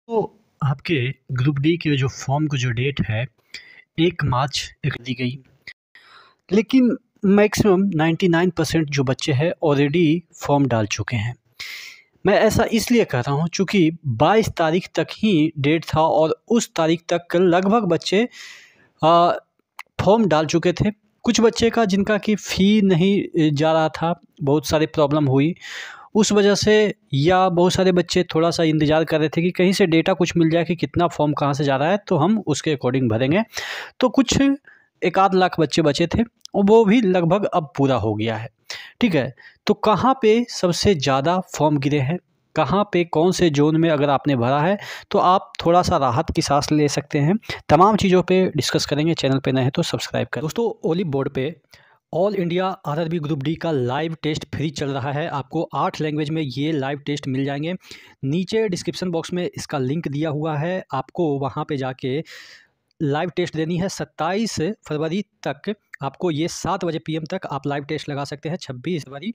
तो आपके group D के जो फॉर्म की जो डेट है 1 मार्च लिख दी गई, लेकिन मैक्सिमम 99% जो बच्चे हैं ऑलरेडी फॉर्म डाल चुके हैं। मैं ऐसा इसलिए कह रहा हूँ चूँकि 22 तारीख तक ही डेट था और उस तारीख तक लगभग बच्चे फॉर्म डाल चुके थे। कुछ बच्चे का जिनका कि फ़ी नहीं जा रहा था, बहुत सारी प्रॉब्लम हुई उस वजह से, या बहुत सारे बच्चे थोड़ा-सा इंतज़ार कर रहे थे कि कहीं से डेटा कुछ मिल जाए कि कितना फॉर्म कहाँ से जा रहा है तो हम उसके अकॉर्डिंग भरेंगे। तो कुछ 1 आध लाख बच्चे बचे थे और वो भी लगभग अब पूरा हो गया है। ठीक है? तो कहाँ पे सबसे ज़्यादा फॉर्म गिरे हैं, कहाँ पे कौन से ज़ोन में अगर आपने भरा है तो आप थोड़ा-सा राहत की सांस ले सकते हैं। तमाम चीज़ों पे डिस्कस करेंगे। चैनल पे नए हैं तो सब्सक्राइब करें। दोस्तों, ओलिव बोर्ड पे all India RRB group D का लाइव टेस्ट फ्री चल रहा है। आपको 8 लैंग्वेज में ये लाइव टेस्ट मिल जाएंगे। नीचे डिस्क्रिप्शन बॉक्स में इसका लिंक दिया हुआ है, आपको वहाँ पे जाके लाइव टेस्ट देनी है। 27 फरवरी तक आपको ये 7 बजे पीएम तक आप लाइव टेस्ट लगा सकते हैं। 26 फरवरी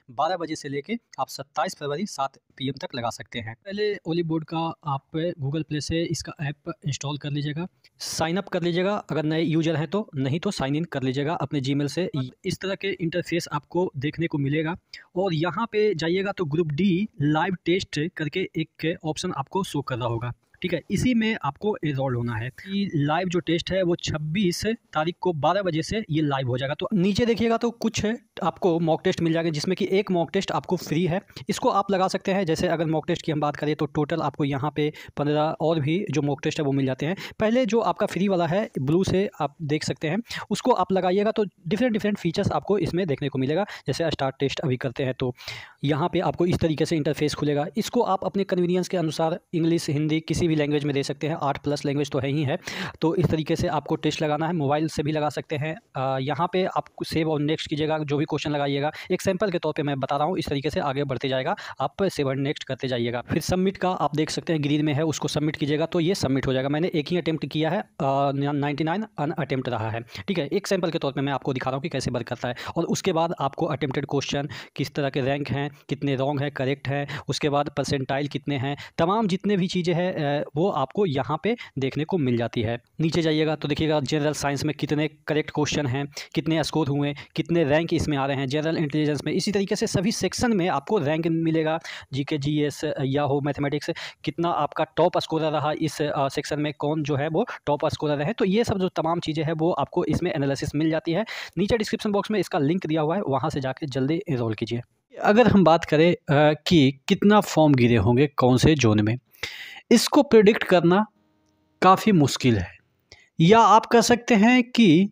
12 बजे से लेके आप 27 फरवरी 7 पीएम तक लगा सकते हैं। पहले ओलिव बोर्ड का आप गूगल प्ले से इसका ऐप इंस्टॉल कर लीजिएगा, साइन अप कर लीजिएगा अगर नए यूजर हैं तो, नहीं तो साइन इन कर लीजिएगा अपने जीमेल से। इस तरह के इंटरफेस आपको देखने को मिलेगा और यहाँ पे जाइएगा तो ग्रुप डी लाइव टेस्ट करके एक ऑप्शन आपको शो कर रहा होगा। ठीक है, इसी में आपको एनरोल होना है कि लाइव जो टेस्ट है वो 26 तारीख को 12 बजे से ये लाइव हो जाएगा। तो नीचे देखिएगा तो कुछ आपको मॉक टेस्ट मिल जाएगा, जिसमें कि एक मॉक टेस्ट आपको फ्री है, इसको आप लगा सकते हैं। जैसे अगर मॉक टेस्ट की हम बात करें तो टोटल आपको यहाँ पे 15 और भी जो मॉक टेस्ट है वो मिल जाते हैं। पहले जो आपका फ्री वाला है ब्लू से आप देख सकते हैं, उसको आप लगाइएगा तो डिफरेंट फीचर्स आपको इसमें देखने को मिलेगा। जैसे स्टार्ट टेस्ट अभी करते हैं तो यहाँ पे आपको इस तरीके से इंटरफेस खुलेगा। इसको आप अपने कन्वीनियंस के अनुसार इंग्लिश, हिंदी किसी भी लैंग्वेज में दे सकते हैं। 8+ लैंग्वेज तो है ही है। तो इस तरीके से आपको टेस्ट लगाना है, मोबाइल से भी लगा सकते हैं। यहाँ पे आप सेव और नेक्स्ट कीजिएगा, जो भी क्वेश्चन लगाइएगा। एक सैंपल के तौर पे मैं बता रहा हूँ, इस तरीके से आगे बढ़ते जाएगा, आप सेव और नेक्स्ट करते जाइएगा। फिर सबमिट का आप देख सकते हैं ग्रीन में है, उसको सबमिट कीजिएगा तो ये सबमिट हो जाएगा। मैंने एक ही अटेम्प्ट किया है, 99 अनअटेम्प्ट रहा है। ठीक है, एक सैंपल के तौर पर मैं आपको दिखा रहा हूँ कि कैसे वर्क करता है। और उसके बाद आपको अटेम्प्टेड क्वेश्चन किस तरह के रैंक हैं, कितने रॉन्ग है, करेक्ट है, उसके बाद परसेंटाइल कितने हैं, तमाम जितने भी चीज़ें हैं वो आपको यहाँ पे देखने को मिल जाती है। नीचे जाइएगा तो देखिएगा जनरल साइंस में कितने करेक्ट क्वेश्चन हैं, कितने स्कोर हुए, कितने रैंक इसमें आ रहे हैं। जनरल इंटेलिजेंस में इसी तरीके से सभी सेक्शन में आपको रैंक मिलेगा। जीके, जीएस या हो मैथमेटिक्स, कितना आपका टॉप स्कोरर रहा इस सेक्शन में, कौन जो है वो टॉप स्कोरर है। तो ये सब जो तमाम चीज़ें हैं वो आपको इसमें एनालिसिस मिल जाती है। नीचे डिस्क्रिप्शन बॉक्स में इसका लिंक दिया हुआ है, वहाँ से जाके जल्दी एनरोल कीजिए। अगर हम बात करें कि कितना फॉर्म गिरे होंगे कौन से जोन में, इसको प्रेडिक्ट करना काफ़ी मुश्किल है, या आप कह सकते हैं कि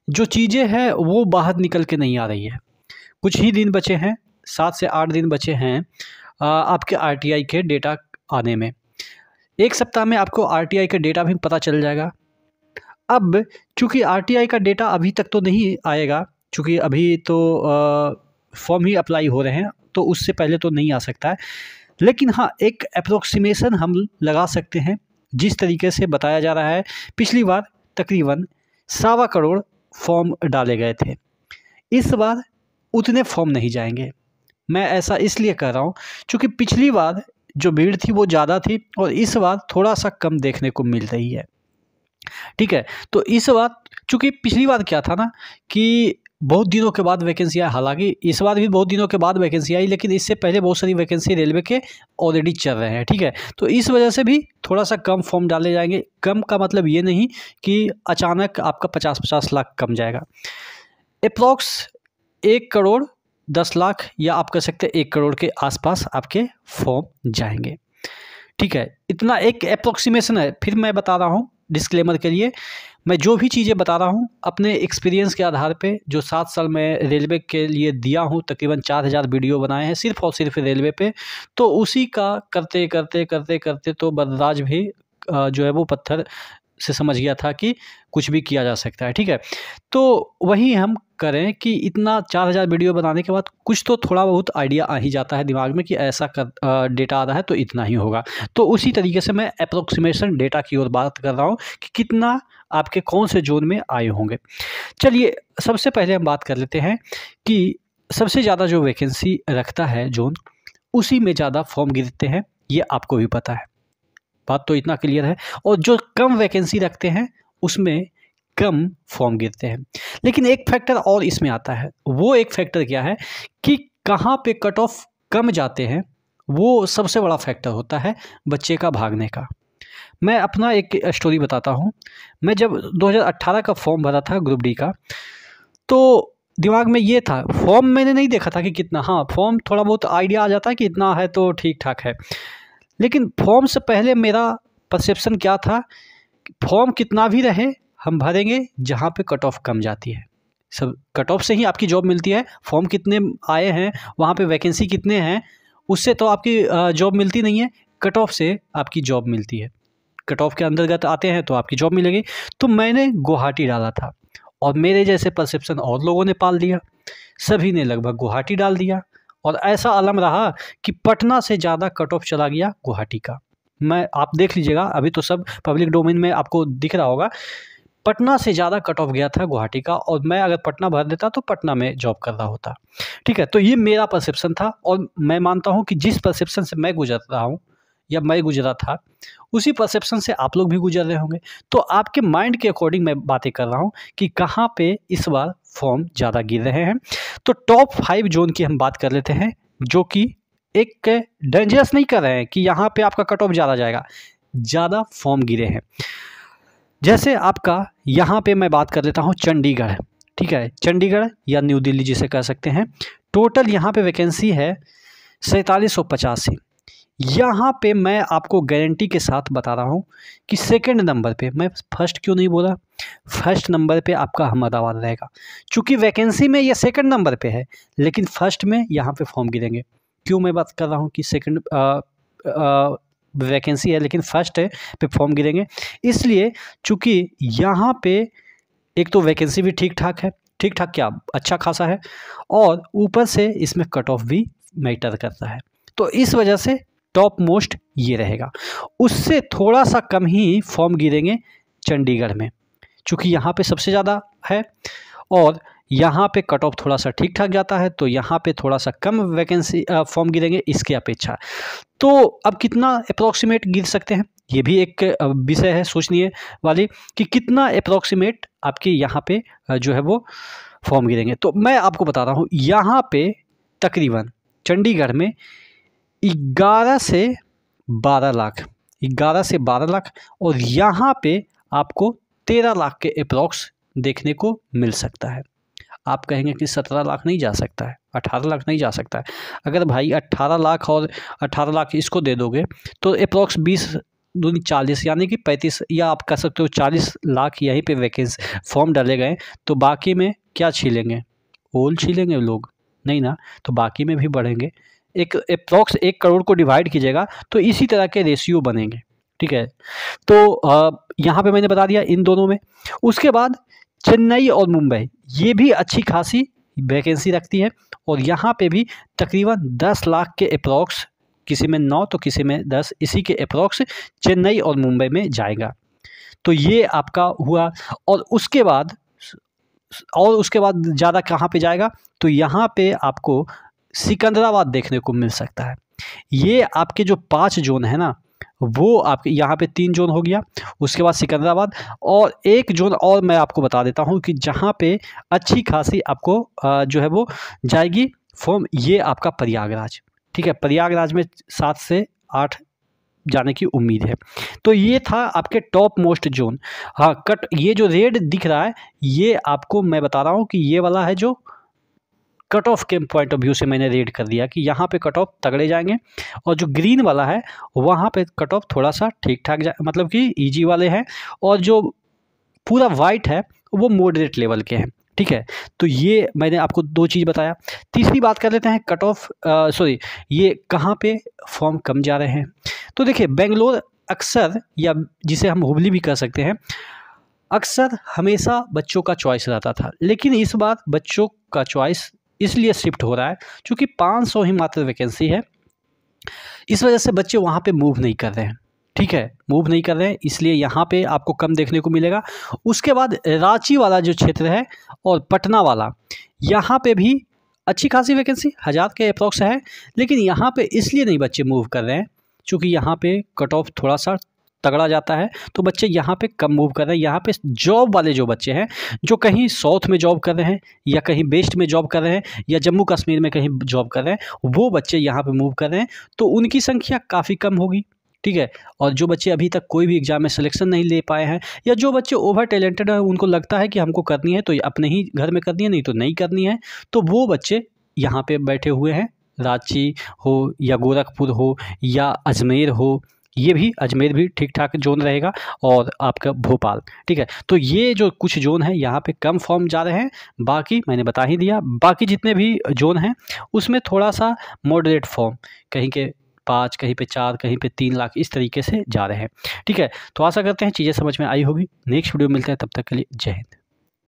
जो चीज़ें हैं वो बाहर निकल के नहीं आ रही है। कुछ ही दिन बचे हैं, 7 से 8 दिन बचे हैं आपके आरटीआई के डेटा आने में। 1 सप्ताह में आपको आरटीआई का डेटा भी पता चल जाएगा। अब चूँकि आरटीआई का डेटा अभी तक तो नहीं आएगा, चूँकि अभी तो फॉर्म ही अप्लाई हो रहे हैं, तो उससे पहले तो नहीं आ सकता है। लेकिन हाँ, एक अप्रोक्सीमेशन हम लगा सकते हैं। जिस तरीके से बताया जा रहा है, पिछली बार तकरीबन 1.25 करोड़ फॉर्म डाले गए थे, इस बार उतने फॉर्म नहीं जाएंगे। मैं ऐसा इसलिए कह रहा हूँ क्योंकि पिछली बार जो भीड़ थी वो ज़्यादा थी और इस बार थोड़ा सा कम देखने को मिल रही है। ठीक है, तो इस बार चूँकि पिछली बार क्या था ना कि बहुत दिनों के बाद वैकेंसी आई, हालांकि इस बार भी बहुत दिनों के बाद वैकेंसी आई, लेकिन इससे पहले बहुत सारी वैकेंसी रेलवे के ऑलरेडी चल रहे हैं। ठीक है, तो इस वजह से भी थोड़ा सा कम फॉर्म डाले जाएंगे। कम का मतलब ये नहीं कि अचानक आपका 50-50 लाख कम जाएगा। अप्रॉक्स 1 करोड़ 10 लाख, या आप कह सकते हैं 1 करोड़ के आसपास आपके फॉर्म जाएंगे। ठीक है, इतना एक अप्रोक्सीमेशन है। फिर मैं बता रहा हूँ डिस्क्लेमर के लिए, मैं जो भी चीज़ें बता रहा हूँ अपने एक्सपीरियंस के आधार पे, जो 7 साल मैं रेलवे के लिए दिया हूँ, तकरीबन 4000 वीडियो बनाए हैं सिर्फ और सिर्फ रेलवे पे। तो उसी का करते करते करते करते तो बलराज भी जो है वो पत्थर से समझ गया था कि कुछ भी किया जा सकता है। ठीक है, तो वही हम करें कि इतना 4000 वीडियो बनाने के बाद कुछ तो थोड़ा बहुत आइडिया आ ही जाता है दिमाग में कि ऐसा डेटा आ रहा है तो इतना ही होगा। तो उसी तरीके से मैं अप्रोक्सीमेशन डेटा की ओर बात कर रहा हूँ कि कितना आपके कौन से जोन में आए होंगे। चलिए, सबसे पहले हम बात कर लेते हैं कि सबसे ज़्यादा जो वैकेंसी रखता है जोन, उसी में ज़्यादा फॉर्म गिरते हैं, ये आपको भी पता है। बात तो इतना क्लियर है। और जो कम वैकेंसी रखते हैं उसमें कम फॉर्म गिरते हैं। लेकिन एक फैक्टर और इसमें आता है, वो एक फैक्टर क्या है कि कहाँ पे कट ऑफ कम जाते हैं, वो सबसे बड़ा फैक्टर होता है बच्चे का भागने का। मैं अपना एक स्टोरी बताता हूँ। मैं जब 2018 का फॉर्म भरा था ग्रुप डी का, तो दिमाग में ये था, फॉर्म मैंने नहीं देखा था कि कितना, हाँ फॉर्म थोड़ा बहुत आइडिया आ जाता है कि इतना है तो ठीक ठाक है, लेकिन फॉर्म से पहले मेरा परसेप्शन क्या था, फॉर्म कितना भी रहे हम भरेंगे जहाँ पे कट ऑफ कम जाती है। सब कट ऑफ से ही आपकी जॉब मिलती है। फॉर्म कितने आए हैं, वहाँ पे वैकेंसी कितने हैं, उससे तो आपकी जॉब मिलती नहीं है, कट ऑफ से आपकी जॉब मिलती है। कट ऑफ के अंतर्गत आते हैं तो आपकी जॉब मिलेगी। तो मैंने गुवाहाटी डाला था और मेरे जैसे परसेप्शन और लोगों ने पाल दिया, सभी ने लगभग गुवाहाटी डाल दिया। और ऐसा आलम रहा कि पटना से ज़्यादा कट ऑफ चला गया गुवाहाटी का। मैं आप देख लीजिएगा, अभी तो सब पब्लिक डोमेन में आपको दिख रहा होगा, पटना से ज़्यादा कट ऑफ गया था गुवाहाटी का। और मैं अगर पटना भर देता तो पटना में जॉब कर रहा होता। ठीक है, तो ये मेरा परसेप्शन था और मैं मानता हूँ कि जिस परसेप्शन से मैं गुजर रहा हूँ या मैं गुजरा था, उसी परसेप्शन से आप लोग भी गुजर रहे होंगे। तो आपके माइंड के अकॉर्डिंग मैं बातें कर रहा हूँ कि कहाँ पे इस बार फॉर्म ज़्यादा गिर रहे हैं। तो टॉप 5 जोन की हम बात कर लेते हैं, जो कि एक डेंजरस नहीं कर रहे हैं कि यहाँ पे आपका कट ऑफ ज़्यादा जाएगा, ज़्यादा फॉर्म गिरे हैं। जैसे आपका यहाँ पे मैं बात कर लेता हूँ चंडीगढ़। ठीक है, चंडीगढ़ या न्यू दिल्ली जिसे कह सकते हैं। टोटल यहाँ पे वैकेंसी है 4785। यहाँ पे मैं आपको गारंटी के साथ बता रहा हूँ कि सेकंड नंबर पे, मैं फर्स्ट क्यों नहीं बोला, फर्स्ट नंबर पे आपका अहमदाबाद रहेगा। चूँकि वैकेंसी में ये सेकंड नंबर पे है, लेकिन फर्स्ट में यहाँ पे फॉर्म गिरेंगे। क्यों मैं बात कर रहा हूँ कि सेकंड वैकेंसी है लेकिन फर्स्ट है पे फॉर्म गिरेंगे, इसलिए चूँकि यहाँ पे एक तो वैकेंसी भी ठीक ठाक है, ठीक ठाक क्या अच्छा खासा है, और ऊपर से इसमें कट ऑफ भी मैटर करता है। तो इस वजह से टॉप मोस्ट ये रहेगा। उससे थोड़ा सा कम ही फॉर्म गिरेंगे चंडीगढ़ में, चूँकि यहाँ पे सबसे ज़्यादा है और यहाँ पे कट ऑफ थोड़ा सा ठीक ठाक जाता है, तो यहाँ पे थोड़ा सा कम वैकेंसी फॉर्म गिरेंगे इसके अपेक्षा। तो अब कितना अप्रॉक्सीमेट गिर सकते हैं, ये भी एक विषय है सोचने वाली कि कितना अप्रॉक्सीमेट आपके यहाँ पे जो है वो फॉर्म गिरेंगे। तो मैं आपको बता रहा हूँ, यहाँ पे तकरीबन चंडीगढ़ में 11 से 12 लाख, 11 से 12 लाख, और यहाँ पे आपको 13 लाख के अप्रॉक्स देखने को मिल सकता है। आप कहेंगे कि 17 लाख नहीं जा सकता है, 18 लाख नहीं जा सकता है। अगर भाई 18 लाख और 18 लाख इसको दे दोगे तो अप्रॉक्स 20 दूनी 40, यानी कि 35, या आप कह सकते हो 40 लाख यहीं पे वैकेंसी फॉर्म डाले गए। तो बाकी में क्या छीलेंगे, ओल छीलेंगे लोग? नहीं ना, तो बाकी में भी बढ़ेंगे। एक अप्रॉक्स 1 करोड़ को डिवाइड कीजिएगा तो इसी तरह के रेशियो बनेंगे। ठीक है, तो यहाँ पे मैंने बता दिया इन दोनों में। उसके बाद चेन्नई और मुंबई, ये भी अच्छी खासी वैकेंसी रखती है और यहाँ पे भी तकरीबन 10 लाख के अप्रॉक्स, किसी में 9 तो किसी में 10, इसी के अप्रॉक्स चेन्नई और मुंबई में जाएगा। तो ये आपका हुआ। और उसके बाद ज़्यादा कहाँ पे जाएगा, तो यहाँ पे आपको सिकंदराबाद देखने को मिल सकता है। ये आपके जो 5 जोन है ना, वो आपके यहाँ पे 3 जोन हो गया, उसके बाद सिकंदराबाद, और एक जोन और मैं आपको बता देता हूँ कि जहाँ पे अच्छी खासी आपको जो है वो जाएगी फॉर्म, ये आपका प्रयागराज। ठीक है, प्रयागराज में 7 से 8 जाने की उम्मीद है। तो ये था आपके टॉप मोस्ट जोन। हाँ, ये जो रेड दिख रहा है, ये आपको मैं बता रहा हूँ कि ये वाला है जो कट ऑफ के पॉइंट ऑफ व्यू से मैंने रेड कर दिया कि यहाँ पे कट ऑफ तगड़े जाएंगे, और जो ग्रीन वाला है वहाँ पे कट ऑफ थोड़ा सा ठीक ठाक मतलब कि इजी वाले हैं, और जो पूरा वाइट है वो मॉडरेट लेवल के हैं। ठीक है, तो ये मैंने आपको 2 चीज़ बताया। तीसरी बात कर लेते हैं कट ऑफ ये कहाँ पे फॉर्म कम जा रहे हैं। तो देखिए, बेंगलोर अक्सर, या जिसे हम हुबली भी कह सकते हैं, अक्सर हमेशा बच्चों का चॉइस रहता था, लेकिन इस बार बच्चों का चॉइस इसलिए शिफ्ट हो रहा है क्योंकि 500 ही मात्र वैकेंसी है। इस वजह से बच्चे वहाँ पे मूव नहीं कर रहे हैं। ठीक है, मूव नहीं कर रहे हैं, इसलिए यहाँ पे आपको कम देखने को मिलेगा। उसके बाद रांची वाला जो क्षेत्र है और पटना वाला, यहाँ पे भी अच्छी खासी वैकेंसी 1000 के अप्रॉक्स है, लेकिन यहाँ पे इसलिए नहीं बच्चे मूव कर रहे हैं क्योंकि यहाँ पे कट ऑफ थोड़ा सा तगड़ा जाता है, तो बच्चे यहाँ पे कम मूव कर रहे हैं। यहाँ पे जॉब वाले जो बच्चे हैं, जो कहीं साउथ में जॉब कर रहे हैं या कहीं वेस्ट में जॉब कर रहे हैं या जम्मू कश्मीर में कहीं जॉब कर रहे हैं, वो बच्चे यहाँ पे मूव कर रहे हैं, तो उनकी संख्या काफ़ी कम होगी। ठीक है। और जो बच्चे अभी तक कोई भी एग्ज़ाम में सिलेक्शन नहीं ले पाए हैं, या जो बच्चे ओवर टैलेंटेड हैं, उनको लगता है कि हमको करनी है तो अपने ही घर में करनी है, नहीं तो नहीं करनी है, तो वो बच्चे यहाँ पे बैठे हुए हैं। रांची हो या गोरखपुर हो या अजमेर हो, ये भी अजमेर भी ठीक ठाक जोन रहेगा, और आपका भोपाल। ठीक है। तो ये जो कुछ जोन है यहाँ पे कम फॉर्म जा रहे हैं, बाकी मैंने बता ही दिया। बाकी जितने भी जोन हैं उसमें थोड़ा सा मॉडरेट फॉर्म, कहीं के 5, कहीं पे 4, कहीं पे 3 लाख, इस तरीके से जा रहे हैं। ठीक है। तो आशा करते हैं चीज़ें समझ में आई होगी। नेक्स्ट वीडियो मिलते हैं, तब तक के लिए जय हिंद।